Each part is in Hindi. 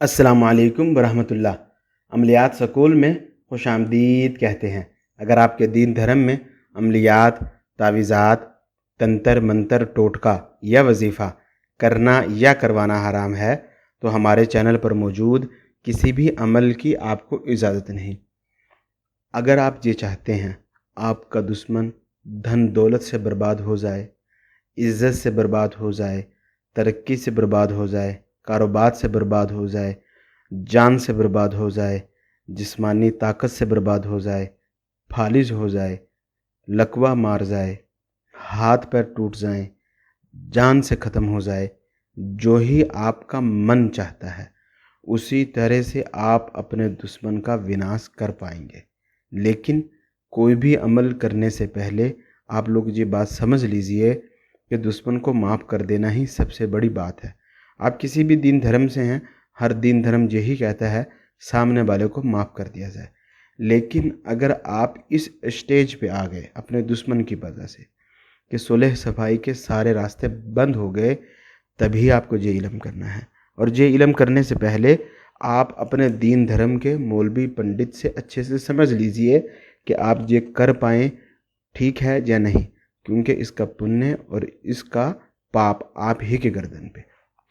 अस्सलामुअलैकुम वरहमतुल्लाह। अमलियात स्कूल में खुशामदीद कहते हैं। अगर आपके दीन धर्म में अमलियात, तावीज़ात, तंतर मंतर, टोटका या वजीफ़ा करना या करवाना हराम है तो हमारे चैनल पर मौजूद किसी भी अमल की आपको इजाज़त नहीं। अगर आप ये चाहते हैं आपका दुश्मन धन दौलत से बर्बाद हो जाए, इज़्ज़त से बर्बाद हो जाए, तरक्की से बर्बाद हो जाए, कारोबार से बर्बाद हो जाए, जान से बर्बाद हो जाए, जिस्मानी ताकत से बर्बाद हो जाए, फालिज हो जाए, लकवा मार जाए, हाथ पैर टूट जाएं, जान से ख़त्म हो जाए, जो ही आपका मन चाहता है उसी तरह से आप अपने दुश्मन का विनाश कर पाएंगे। लेकिन कोई भी अमल करने से पहले आप लोग ये बात समझ लीजिए कि दुश्मन को माफ़ कर देना ही सबसे बड़ी बात है। आप किसी भी दीन धर्म से हैं, हर दीन धर्म यही कहता है सामने वाले को माफ़ कर दिया जाए। लेकिन अगर आप इस स्टेज पे आ गए अपने दुश्मन की वजह से कि सुलह सफाई के सारे रास्ते बंद हो गए, तभी आपको ये इल्म करना है। और ये इल्म करने से पहले आप अपने दीन धर्म के मौलवी पंडित से अच्छे से समझ लीजिए कि आप ये कर पाएँ ठीक है या नहीं, क्योंकि इसका पुण्य और इसका पाप आप ही के गर्दन पे।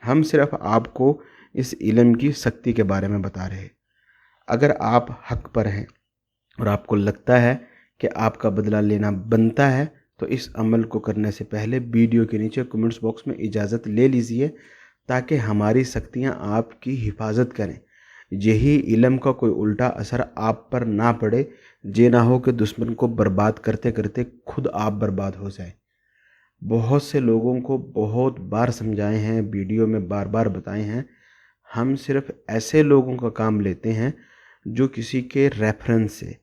हम सिर्फ आपको इस इल्म की शक्ति के बारे में बता रहे हैं। अगर आप हक पर हैं और आपको लगता है कि आपका बदला लेना बनता है तो इस अमल को करने से पहले वीडियो के नीचे कमेंट्स बॉक्स में इजाज़त ले लीजिए, ताकि हमारी शक्तियाँ आपकी हिफाजत करें। यही इल्म का कोई उल्टा असर आप पर ना पड़े, ये ना हो कि दुश्मन को बर्बाद करते करते खुद आप बर्बाद हो जाए। बहुत से लोगों को बहुत बार समझाए हैं, वीडियो में बार बार बताए हैं। हम सिर्फ ऐसे लोगों का काम लेते हैं जो किसी के रेफरेंस से,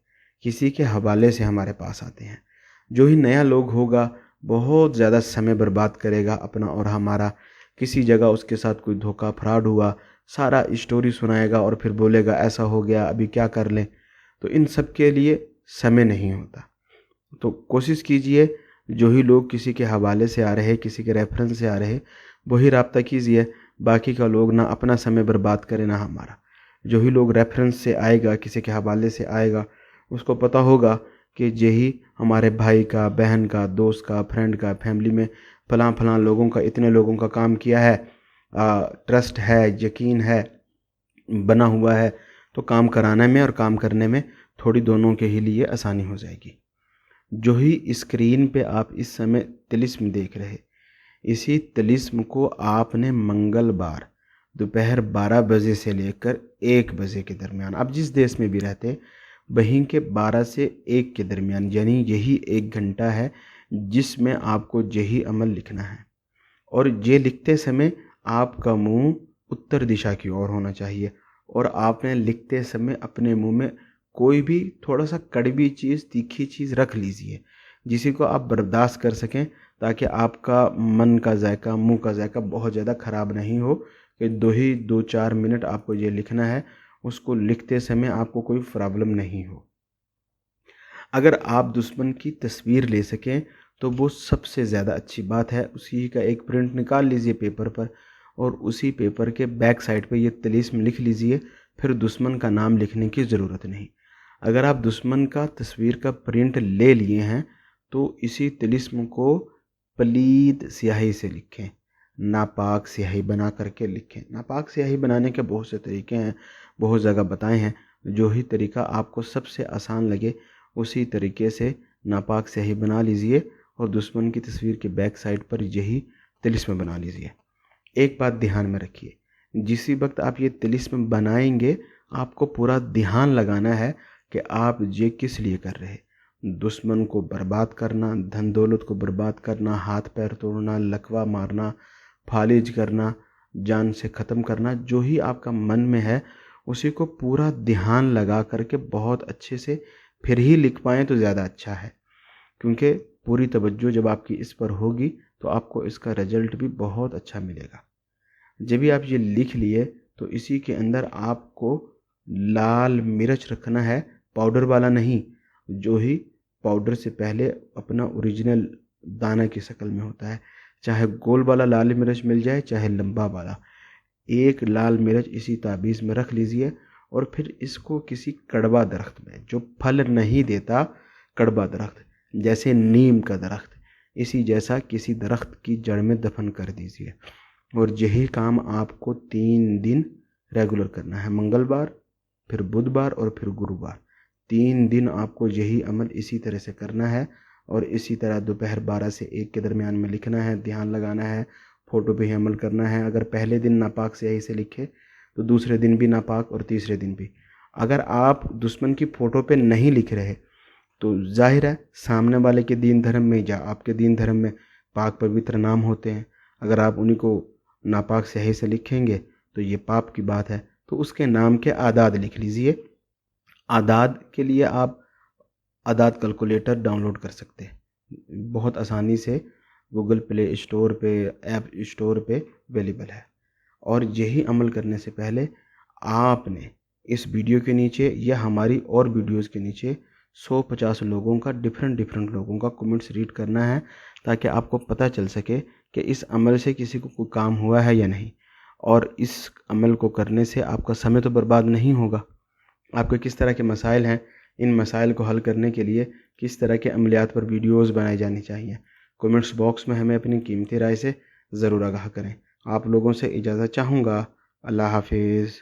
किसी के हवाले से हमारे पास आते हैं। जो ही नया लोग होगा बहुत ज़्यादा समय बर्बाद करेगा अपना और हमारा। किसी जगह उसके साथ कोई धोखा फ्रॉड हुआ, सारा स्टोरी सुनाएगा और फिर बोलेगा ऐसा हो गया, अभी क्या कर लें। तो इन सब के लिए समय नहीं होता। तो कोशिश कीजिए जो ही लोग किसी के हवाले से आ रहे, किसी के रेफरेंस से आ रहे, वही रब्ता कीजिए। बाकी का लोग ना अपना समय बर्बाद करे ना हमारा। जो ही लोग रेफरेंस से आएगा, किसी के हवाले से आएगा, उसको पता होगा कि यही हमारे भाई का, बहन का, दोस्त का, फ्रेंड का, फैमिली में फलां फलां लोगों का, इतने लोगों का काम किया है, ट्रस्ट है, यकीन है, बना हुआ है। तो काम कराने में और काम करने में थोड़ी दोनों के ही लिए आसानी हो जाएगी। जो ही स्क्रीन पे आप इस समय तिलिस्म देख रहे, इसी तिलिस्म को आपने मंगलवार दोपहर 12 बजे से लेकर 1 बजे के दरमियान, आप जिस देश में भी रहते वहीं के 12 से 1 के दरमियान, यानी यही 1 घंटा है जिसमें आपको यही अमल लिखना है। और ये लिखते समय आपका मुंह उत्तर दिशा की ओर होना चाहिए और आपने लिखते समय अपने मुंह में कोई भी थोड़ा सा कड़वी चीज़, तीखी चीज़ रख लीजिए जिसी को आप बर्दाश्त कर सकें, ताकि आपका मन का जायका, मुंह का जायका बहुत ज़्यादा ख़राब नहीं हो। कि 2-4 मिनट आपको ये लिखना है, उसको लिखते समय आपको कोई प्रॉब्लम नहीं हो। अगर आप दुश्मन की तस्वीर ले सकें तो वो सबसे ज़्यादा अच्छी बात है। उसी का एक प्रिंट निकाल लीजिए पेपर पर और उसी पेपर के बैक साइड पे ये तिलिस्म लिख लीजिए। फिर दुश्मन का नाम लिखने की ज़रूरत नहीं। अगर आप दुश्मन का तस्वीर का प्रिंट ले लिए हैं तो इसी तिलिस्म को पलीद स्याही से लिखें, नापाक स्याही बना करके लिखें। नापाक स्याही बनाने के बहुत से तरीके हैं, बहुत जगह बताए हैं। जो ही तरीका आपको सबसे आसान लगे उसी तरीके से नापाक स्याही बना लीजिए और दुश्मन की तस्वीर के बैक साइड पर यही तिलिस्म बना लीजिए। एक बात ध्यान में रखिए, जिसी वक्त आप ये तिलिस्म बनाएंगे आपको पूरा ध्यान लगाना है कि आप ये किस लिए कर रहे हैं। दुश्मन को बर्बाद करना, धन दौलत को बर्बाद करना, हाथ पैर तोड़ना, लकवा मारना, फालिज करना, जान से ख़त्म करना, जो ही आपका मन में है उसी को पूरा ध्यान लगा करके बहुत अच्छे से फिर ही लिख पाएँ तो ज़्यादा अच्छा है। क्योंकि पूरी तवज्जो जब आपकी इस पर होगी तो आपको इसका रिजल्ट भी बहुत अच्छा मिलेगा। जब भी आप ये लिख लिए तो इसी के अंदर आपको लाल मिर्च रखना है, पाउडर वाला नहीं, जो ही पाउडर से पहले अपना ओरिजिनल दाना की शक्ल में होता है। चाहे गोल वाला लाल मिर्च मिल जाए, चाहे लंबा वाला, एक लाल मिर्च इसी ताबीज़ में रख लीजिए और फिर इसको किसी कड़वा दरख्त में, जो फल नहीं देता, कड़वा दरख्त जैसे नीम का दरख्त, इसी जैसा किसी दरख्त की जड़ में दफन कर दीजिए। और यही काम आपको 3 दिन रेगुलर करना है, मंगलवार, फिर बुधवार और फिर गुरुवार। 3 दिन आपको यही अमल इसी तरह से करना है और इसी तरह दोपहर 12 से 1 के दरमियान में लिखना है, ध्यान लगाना है, फ़ोटो पे ही अमल करना है। अगर पहले दिन नापाक स्याही से लिखे तो दूसरे दिन भी नापाक और तीसरे दिन भी। अगर आप दुश्मन की फ़ोटो पे नहीं लिख रहे तो जाहिर है सामने वाले के दीन धर्म में या आपके दीन धर्म में पाक पवित्र नाम होते हैं। अगर आप उन्हीं को नापाक स्याही से लिखेंगे तो ये पाप की बात है। तो उसके नाम के आदाद लिख लीजिए। आदाद के लिए आप आदाद कैलकुलेटर डाउनलोड कर सकते हैं, बहुत आसानी से गूगल प्ले स्टोर पे, ऐप स्टोर पे अवेलेबल है। और यही अमल करने से पहले आपने इस वीडियो के नीचे या हमारी और वीडियोस के नीचे 150 लोगों का, डिफरेंट लोगों का कमेंट्स रीड करना है, ताकि आपको पता चल सके कि इस अमल से किसी को कोई काम हुआ है या नहीं। और इस अमल को करने से आपका समय तो बर्बाद नहीं होगा। आपके किस तरह के मसाइल हैं, इन मसाइल को हल करने के लिए किस तरह के अमलियात पर वीडियोस बनाई जानी चाहिए, कमेंट्स बॉक्स में हमें अपनी कीमती राय से ज़रूर आगाह करें। आप लोगों से इजाज़त चाहूँगा। अल्लाह हाफिज़।